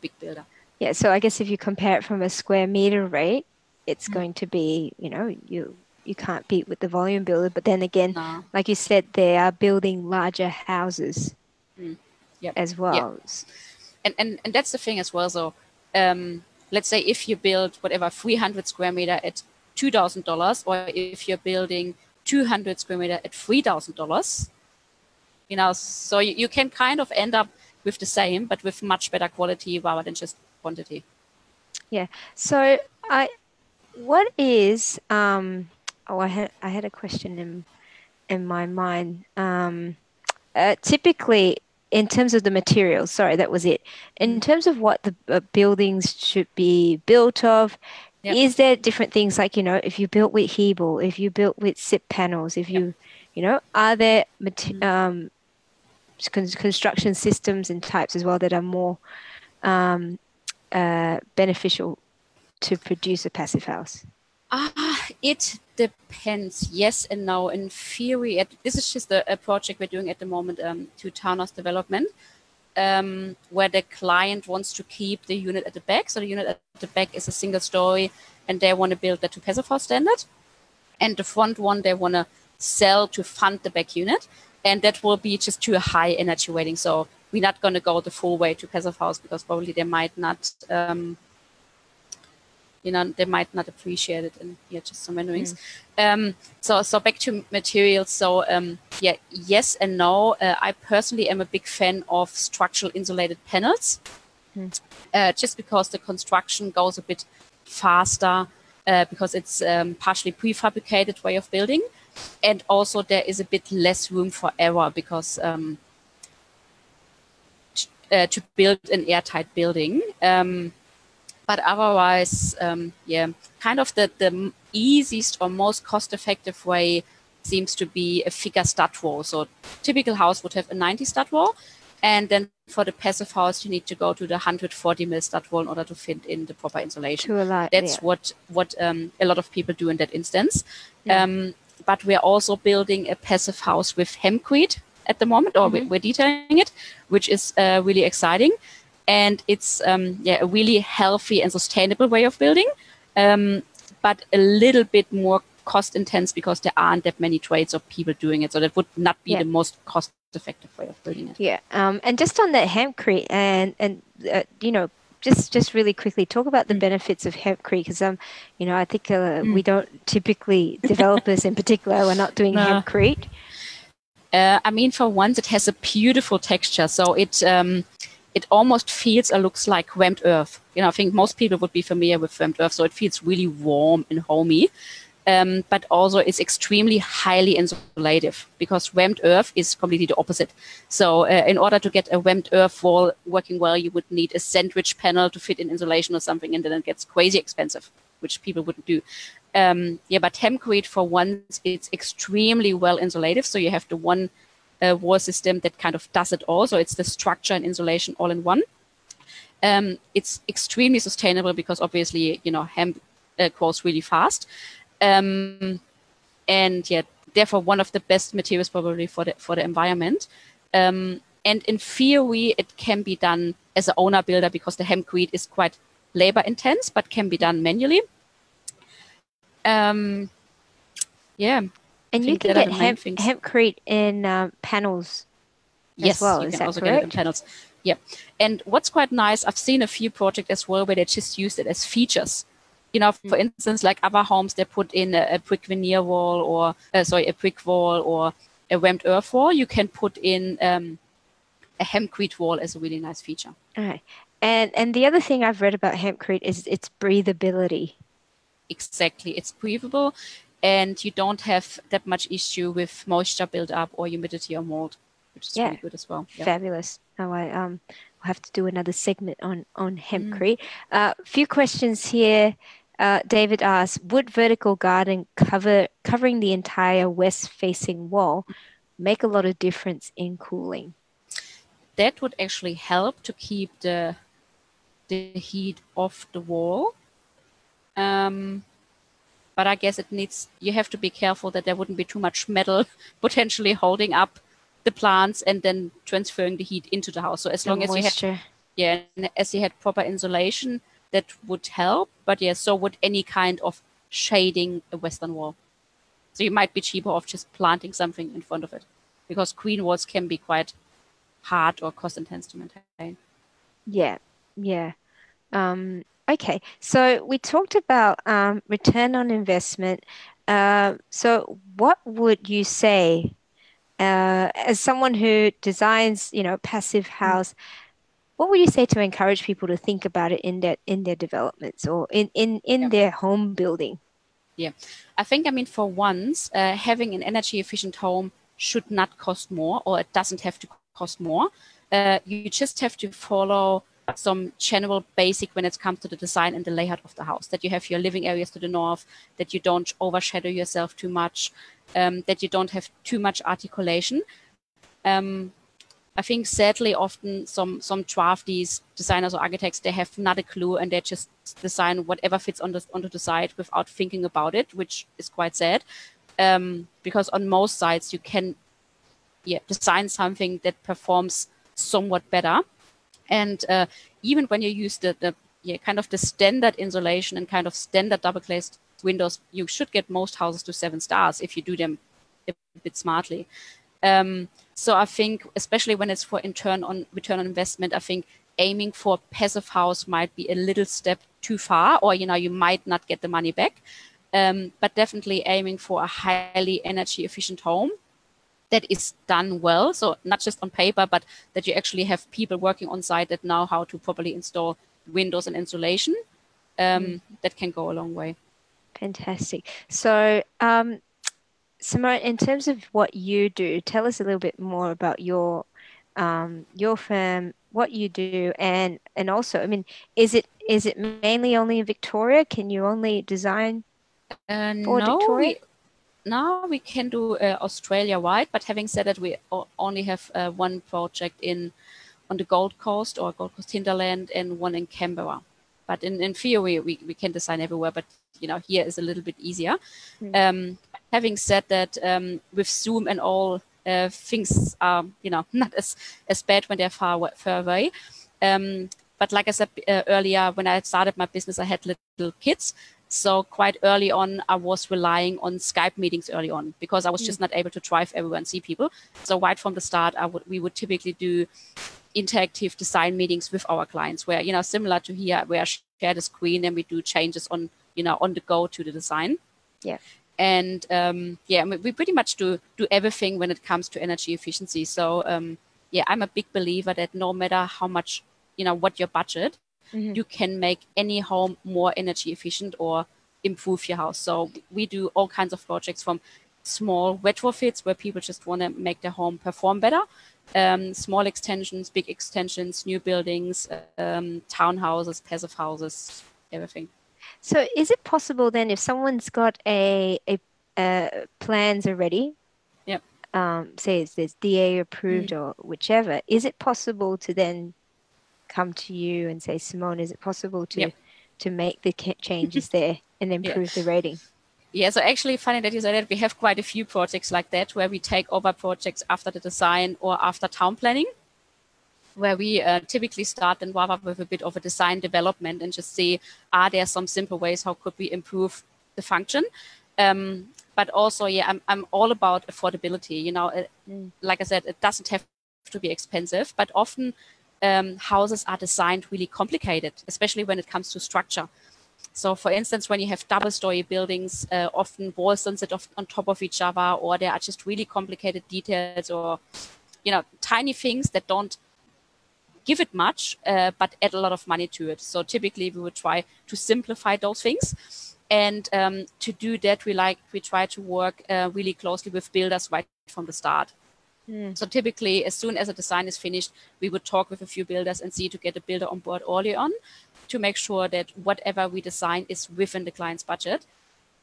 Speaker 2: big builder.
Speaker 1: Yeah, so I guess if you compare it from a square meter rate, it's going to be, you can't beat with the volume builder. But then again, like you said, they are building larger houses as well.
Speaker 2: Yep. And that's the thing as well. So let's say if you build 300 square meter at $2,000, or if you're building 200 square meter at $3,000, so you can kind of end up with the same, but with much better quality rather than just quantity.
Speaker 1: Yeah. So what is I had a question in my mind. Typically, in terms of the materials, sorry, that was it. In terms of what the buildings should be built of, is there different things like, if you built with Hebel, if you built with SIP panels, if you are there construction systems and types as well that are more beneficial to produce a passive house?
Speaker 2: It depends. Yes and no. In theory, this is just a project we're doing at the moment to townhouse development, where the client wants to keep the unit at the back. So the unit at the back is a single story, and they want to build that to Passive House standard. And the front one, they want to sell to fund the back unit. And that will be just too high energy rating. So we're not going to go the full way to Passive House, because probably they might not... they might not appreciate it, and just some renderings. So back to materials. So yes and no. I personally am a big fan of structural insulated panels, just because the construction goes a bit faster, because it's partially prefabricated way of building, and also there is a bit less room for error, because to build an airtight building. But otherwise, yeah, kind of the easiest or most cost-effective way seems to be a figure stud wall. So typical house would have a 90 stud wall. And then for the passive house, you need to go to the 140 mil stud wall in order to fit in the proper insulation.
Speaker 1: To a lot,
Speaker 2: That's
Speaker 1: yeah.
Speaker 2: what a lot of people do in that instance.
Speaker 1: Mm.
Speaker 2: But we're also building a passive house with hempcrete at the moment, or we're detailing it, which is really exciting. And it's yeah, a really healthy and sustainable way of building, but a little bit more cost intense because there aren't that many trades or people doing it. So that would not be
Speaker 1: Yeah.
Speaker 2: the most cost effective way of building it.
Speaker 1: Yeah. And just on that hempcrete and you know, just really quickly talk about the benefits of hempcrete because you know, I think we don't typically developers in particular, we're not doing hempcrete.
Speaker 2: I mean, for once, it has a beautiful texture. So it almost feels or looks like wrapped earth. You know, I think most people would be familiar with wrapped earth. So it feels really warm and homey. But also it's extremely highly insulative because wrapped earth is completely the opposite. So in order to get a wrapped earth wall working well, you would need a sandwich panel to fit in insulation or something, and then it gets crazy expensive, which people wouldn't do. Yeah, but hempcrete for once, it's extremely well insulative. So you have the one wall system that kind of does it all. So it's the structure and insulation all in one. It's extremely sustainable because obviously, you know, hemp grows really fast. And yeah, therefore one of the best materials probably for the environment. And in theory, it can be done as an owner builder because the hempcrete is quite labor intense, but can be done manually. Yeah, I
Speaker 1: And you
Speaker 2: think
Speaker 1: can
Speaker 2: that are
Speaker 1: get
Speaker 2: the main things.
Speaker 1: hempcrete in panels as
Speaker 2: Yes,
Speaker 1: well.
Speaker 2: you
Speaker 1: Is
Speaker 2: can
Speaker 1: that
Speaker 2: also get it in
Speaker 1: correct?
Speaker 2: panels. Yeah. And what's quite nice, I've seen a few projects as well where they just used it as features. You know, for instance, like other homes, they put in a brick veneer wall or, sorry, a brick wall or a wrapped earth wall. You can put in a hempcrete wall as a really nice feature.
Speaker 1: All right. And the other thing I've read about hempcrete is its breathability.
Speaker 2: Exactly. It's breathable and you don't have that much issue with moisture buildup or humidity or mold, which is
Speaker 1: Yeah,
Speaker 2: really good as well. Yeah.
Speaker 1: fabulous. Oh, I'll have to do another segment on hempcrete. Few questions here. David asks, would vertical garden covering the entire west facing wall make a lot of difference in cooling?
Speaker 2: That would actually help to keep the heat off the wall. But I guess you have to be careful that there wouldn't be too much metal potentially holding up the plants and then transferring the heat into the house. So as
Speaker 1: The
Speaker 2: long as you had,
Speaker 1: moisture.
Speaker 2: yeah, as you had proper insulation, that would help. But yeah, so would any kind of shading a western wall. So you might be cheaper off just planting something in front of it because green walls can be quite hard or cost intense to maintain.
Speaker 1: Yeah, yeah. Okay, so we talked about return on investment. So what would you say as someone who designs, you know, passive house, what would you say to encourage people to think about it in their developments or in
Speaker 2: Yeah.
Speaker 1: their home building?
Speaker 2: Yeah, I think, I mean, for once, having an energy efficient home should not cost more, or it doesn't have to cost more. You just have to follow some general basic when it comes to the design and the layout of the house, that you have your living areas to the north, that you don't overshadow yourself too much, that you don't have too much articulation. Um, I think sadly often some drafties, designers or architects, they have not a clue and they just design whatever fits onto the site without thinking about it, which is quite sad. Because on most sites you can design something that performs somewhat better. And even when you use the kind of the standard insulation and kind of standard double glazed windows, you should get most houses to 7 stars if you do them a bit smartly. So I think, especially when it's for return on investment, I think aiming for a passive house might be a little step too far, or you might not get the money back. But definitely aiming for a highly energy efficient home that is done well. So not just on paper, but that you actually have people working on site that know how to properly install windows and insulation. That can go a long way.
Speaker 1: Fantastic. So, Simone, in terms of what you do, tell us a little bit more about your firm, what you do, and also, I mean, is it mainly only in Victoria? Can you only design for
Speaker 2: No,
Speaker 1: Victoria?
Speaker 2: we now we can do Australia wide, but having said that, we only have one project in on the Gold Coast or Gold Coast hinterland and one in Canberra. But in theory, we can design everywhere, but here is a little bit easier.
Speaker 1: Mm.
Speaker 2: Having said that, with Zoom and all, things are not as bad when they're far away. But like I said earlier, when I started my business, I had little kids. So quite early on, I was relying on Skype meetings early on because I was
Speaker 1: Mm.
Speaker 2: just not able to drive everywhere and see people. So right from the start, we would typically do interactive design meetings with our clients where, similar to here, where I share the screen and we do changes on the go to the design.
Speaker 1: Yeah.
Speaker 2: And we pretty much do everything when it comes to energy efficiency. So I'm a big believer that no matter how much, what your budget,
Speaker 1: Hmm.
Speaker 2: you can make any home more energy efficient or improve your house. So we do all kinds of projects from small retrofits where people just want to make their home perform better, small extensions, big extensions, new buildings, townhouses, passive houses, everything.
Speaker 1: So is it possible then if someone's got a plans already,
Speaker 2: Yep.
Speaker 1: say it's there's DA approved
Speaker 2: Mm.
Speaker 1: or whichever, is it possible to then come to you and say, Simone, is it possible
Speaker 2: Yep.
Speaker 1: to make the changes there and
Speaker 2: Yeah.
Speaker 1: improve the rating?
Speaker 2: Yeah, so actually funny that you said that. We have quite a few projects like that where we take over projects after the design or after town planning, where we typically start and rather with a bit of a design development and just see, are there some simple ways how could we improve the function? But also, yeah, I'm all about affordability.
Speaker 1: Mm.
Speaker 2: Like I said, it doesn't have to be expensive, but often houses are designed really complicated, especially when it comes to structure. So, for instance, when you have double-story buildings, often walls don't sit on top of each other, or there are just really complicated details, or tiny things that don't give it much, but add a lot of money to it. So, typically, we would try to simplify those things, and to do that, we try to work really closely with builders right from the start.
Speaker 1: Mm.
Speaker 2: So typically, as soon as a design is finished, we would talk with a few builders and see to get a builder on board early on to make sure that whatever we design is within the client's budget.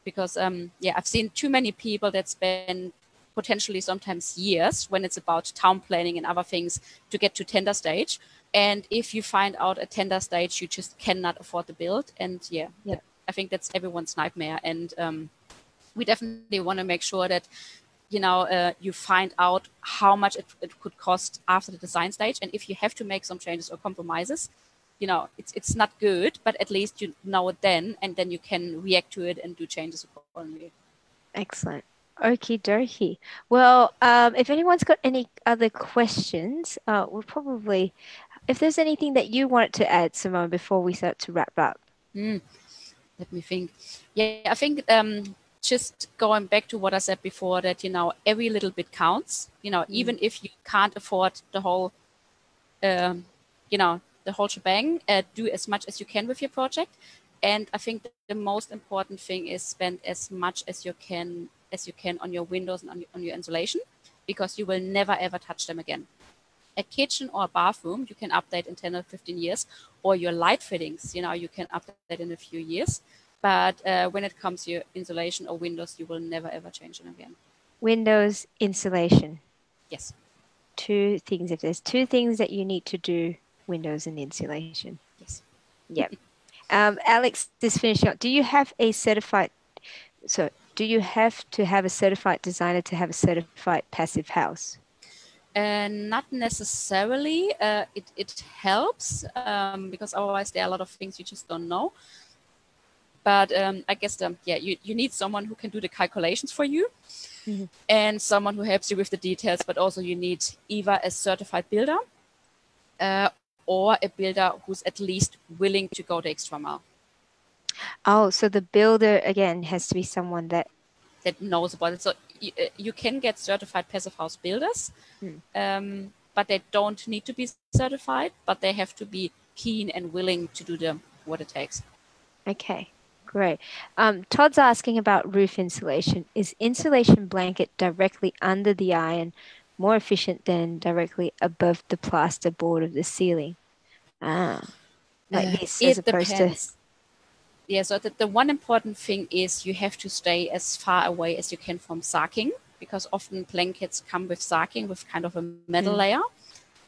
Speaker 2: Because I've seen too many people that spend potentially sometimes years when it's about town planning and other things to get to tender stage. And if you find out at tender stage, you just cannot afford the build. And
Speaker 1: Yeah.
Speaker 2: I think that's everyone's nightmare. And we definitely want to make sure that you find out how much it could cost after the design stage. And if you have to make some changes or compromises, it's not good, but at least you know it then, and then you can react to it and do changes accordingly.
Speaker 1: Excellent. Okie dokie. Well, if anyone's got any other questions, we'll probably, if there's anything that you wanted to add, Simone, before we start to wrap up.
Speaker 2: Mm, let me think. Yeah, I think just going back to what I said before, that every little bit counts.
Speaker 1: Mm.
Speaker 2: Even if you can't afford the whole um, the whole shebang, do as much as you can with your project. And I think the most important thing is spend as much as you can on your windows and on your insulation, because you will never ever touch them again. A kitchen or a bathroom you can update in 10 or 15 years, or your light fittings, you can update in a few years. But when it comes to your insulation or windows, you will never ever change them again.
Speaker 1: Windows insulation.
Speaker 2: Yes.
Speaker 1: Two things. If there's two things that you need to do, windows and insulation.
Speaker 2: Yes.
Speaker 1: Yep. Alex is finishing up. Do you have a certified, so do you have to have a certified designer to have a certified passive house?
Speaker 2: Not necessarily. It helps because otherwise there are a lot of things you just don't know. But I guess you need someone who can do the calculations for you,
Speaker 1: Mhm.
Speaker 2: and someone who helps you with the details. But also you need either a certified builder uh, or a builder who's at least willing to go the extra mile,
Speaker 1: Oh, so the builder again has to be someone that.
Speaker 2: that knows about it. So you can get certified passive house builders,
Speaker 1: Hmm.
Speaker 2: but they don't need to be certified, but they have to be keen and willing to do what it takes.
Speaker 1: Okay, great. Todd's asking about roof insulation. Is insulation blanket directly under the iron more efficient than directly above the plasterboard of the ceiling. Ah, like this as
Speaker 2: It
Speaker 1: opposed to.
Speaker 2: depends. Yeah, so the one important thing is you have to stay as far away as you can from sacking, because often blankets come with sacking with kind of a metal
Speaker 1: Mm,
Speaker 2: layer,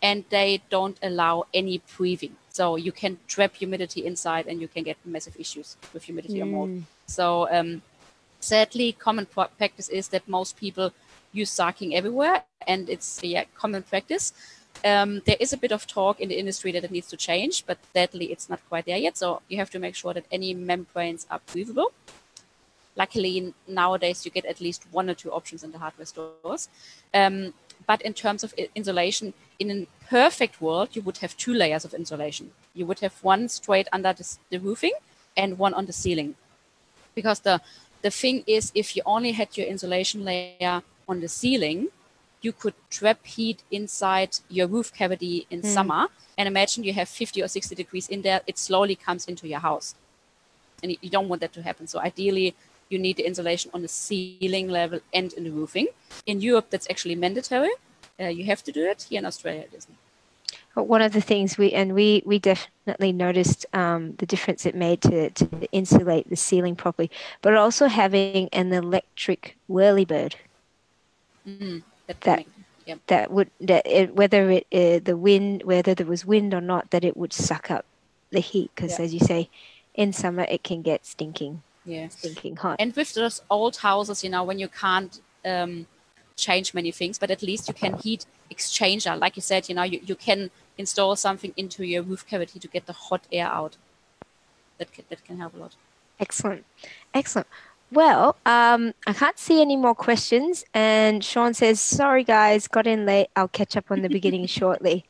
Speaker 2: and they don't allow any breathing. So you can trap humidity inside and you can get massive issues with humidity or mold.
Speaker 1: mm,
Speaker 2: So sadly, common practice is that most people use sacking everywhere, and it's common practice. There is a bit of talk in the industry that it needs to change, but sadly, it's not quite there yet. So you have to make sure that any membranes are breathable. Luckily, nowadays you get at least one or two options in the hardware stores. But in terms of insulation, in a perfect world, you would have two layers of insulation. You would have one straight under the roofing and one on the ceiling. Because the thing is, if you only had your insulation layer on the ceiling, you could trap heat inside your roof cavity in
Speaker 1: mm.
Speaker 2: summer. And imagine you have 50 or 60 degrees in there, it slowly comes into your house. And you don't want that to happen. So ideally, you need the insulation on the ceiling level and in the roofing. In Europe, that's actually mandatory. You have to do it. Here in Australia, it isn't.
Speaker 1: But one of the things we definitely noticed the difference it made to insulate the ceiling properly, but also having an electric whirlybird
Speaker 2: That can
Speaker 1: that
Speaker 2: make, yeah.
Speaker 1: whether the wind, whether there was wind or not, that it would suck up the heat because,
Speaker 2: Yeah.
Speaker 1: as you say, in summer it can get
Speaker 2: Yeah.
Speaker 1: stinking hot.
Speaker 2: And with those old houses, when you can't change many things, but at least you can heat exchanger. Like you said, you can install something into your roof cavity to get the hot air out. That can help a lot.
Speaker 1: Excellent. Excellent. Well, I can't see any more questions. And Sean says, sorry guys, got in late. I'll catch up on the beginning shortly.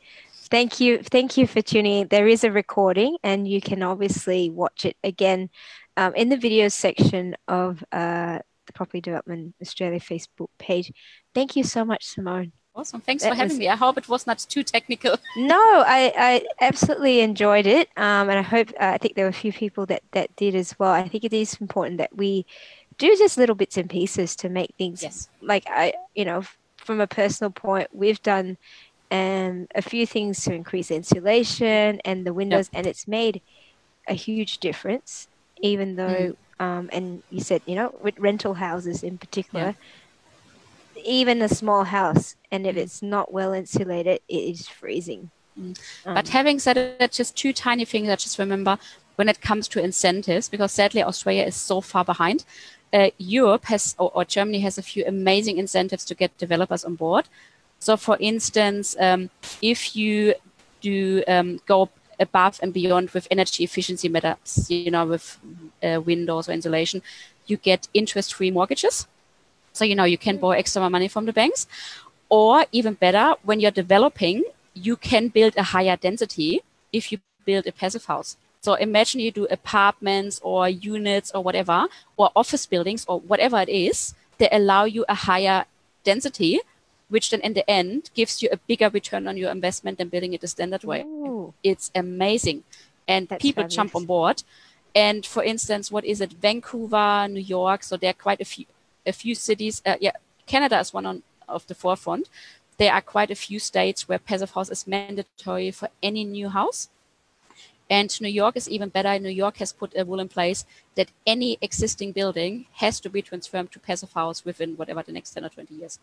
Speaker 1: Thank you. Thank you for tuning in. There is a recording and you can obviously watch it again in the videos section of the Property Development Australia Facebook page. Thank you so much, Simone.
Speaker 2: Awesome. Thanks for
Speaker 1: That
Speaker 2: having
Speaker 1: was
Speaker 2: me. I hope it was not too technical.
Speaker 1: no, I absolutely enjoyed it. And I hope I think there were a few people that did as well. I think it is important that we do just little bits and pieces to make things
Speaker 2: Yes.
Speaker 1: like from a personal point, we've done a few things to increase insulation and the
Speaker 2: Yeah.
Speaker 1: windows, and it's made a huge difference, even
Speaker 2: Mm.
Speaker 1: though and you said, with rental houses in
Speaker 2: Yeah.
Speaker 1: particular, even a small house, and if
Speaker 2: Mm.
Speaker 1: it's not well insulated, it is freezing.
Speaker 2: But having said it, just two tiny things I just remember when it comes to incentives, because sadly Australia is so far behind. Europe has, or Germany has a few amazing incentives to get developers on board. So, for instance, if you do go above and beyond with energy efficiency methods, with windows or insulation, you get interest-free mortgages. So, you can borrow extra money from the banks. Or even better, when you're developing, you can build a higher density if you build a passive house. So imagine you do apartments or units or whatever, or office buildings or whatever it is, they allow you a higher density, which then in the end gives you a bigger return on your investment than building it the standard way.
Speaker 1: Ooh,
Speaker 2: It's amazing. And
Speaker 1: that's
Speaker 2: people jump on
Speaker 1: fabulous.
Speaker 2: board. And for instance, what is it? Vancouver, New York. So there are quite a few cities. Canada is one of the forefront. There are quite a few states where passive house is mandatory for any new house. And New York is even better. New York has put a rule in place that any existing building has to be transformed to passive house within whatever the next 10 or 20 years.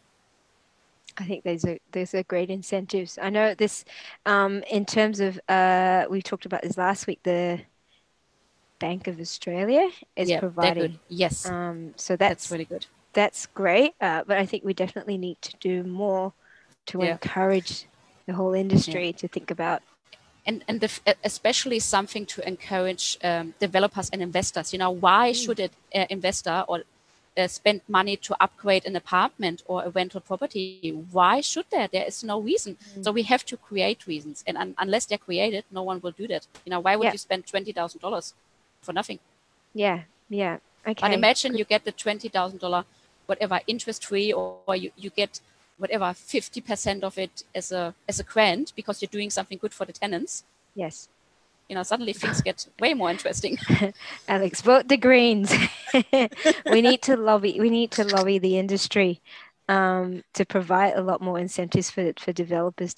Speaker 1: I think those are great incentives. I know this in terms of we talked about this last week, the Bank of Australia is
Speaker 2: Yeah, they're good.
Speaker 1: providing.
Speaker 2: Yes,
Speaker 1: So
Speaker 2: that's really good.
Speaker 1: that's great. But I think we definitely need to do more to
Speaker 2: Yeah,
Speaker 1: encourage the whole
Speaker 2: yeah.
Speaker 1: industry to think about.
Speaker 2: And especially something to encourage developers and investors. Why should an investor or spend money to upgrade an apartment or a rental property? Why should there? There is no reason.
Speaker 1: Mm.
Speaker 2: So we have to create reasons, and unless they're created, no one will do that. Why would
Speaker 1: Yeah,
Speaker 2: you spend $20,000 for nothing?
Speaker 1: yeah.
Speaker 2: But
Speaker 1: Okay,
Speaker 2: imagine
Speaker 1: good.
Speaker 2: you get the $20,000 whatever interest free, or you get whatever 50% of it as a grant because you're doing something good for the tenants.
Speaker 1: Yes.
Speaker 2: Suddenly things get way more interesting.
Speaker 1: Alex, vote the Greens. We need to lobby. We need to lobby the industry. to provide a lot more incentives for developers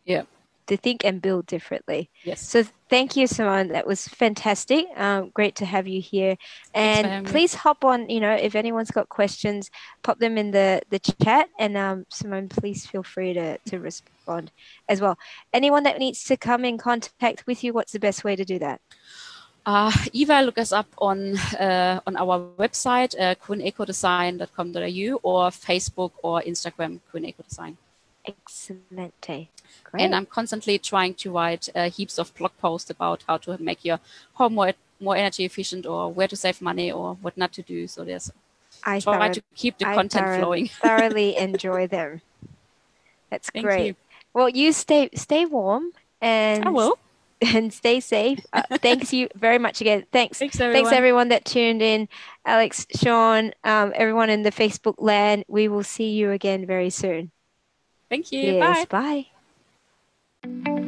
Speaker 2: Yeah.
Speaker 1: to think and build differently.
Speaker 2: Yes.
Speaker 1: So thank you, Simone. That was fantastic. Great to have you here.
Speaker 2: Thanks for
Speaker 1: And
Speaker 2: having me.
Speaker 1: please hop on, if anyone's got questions, pop them in the chat. And Simone, please feel free to respond as well. Anyone that needs to come in contact with you, what's the best way to do that?
Speaker 2: Either look us up on our website, gruenecodesign.com.au, or Facebook or Instagram, Gruen Eco Design.
Speaker 1: Excellent.
Speaker 2: And
Speaker 1: Great.
Speaker 2: I'm constantly trying to write heaps of blog posts about how to make your home more energy efficient, or where to save money, or what not to do. So there's
Speaker 1: I
Speaker 2: try
Speaker 1: thorough
Speaker 2: to keep the
Speaker 1: I
Speaker 2: content flowing.
Speaker 1: thoroughly enjoy them. That's
Speaker 2: Thank
Speaker 1: great.
Speaker 2: you.
Speaker 1: Well, you stay warm
Speaker 2: I
Speaker 1: and
Speaker 2: will.
Speaker 1: and stay safe. Thanks you very much again.
Speaker 2: Thanks,
Speaker 1: Thanks
Speaker 2: everyone.
Speaker 1: everyone that tuned in. Alex, Sean, everyone in the Facebook land. We will see you again very soon.
Speaker 2: Thank you.
Speaker 1: Cheers.
Speaker 2: Bye.
Speaker 1: Bye.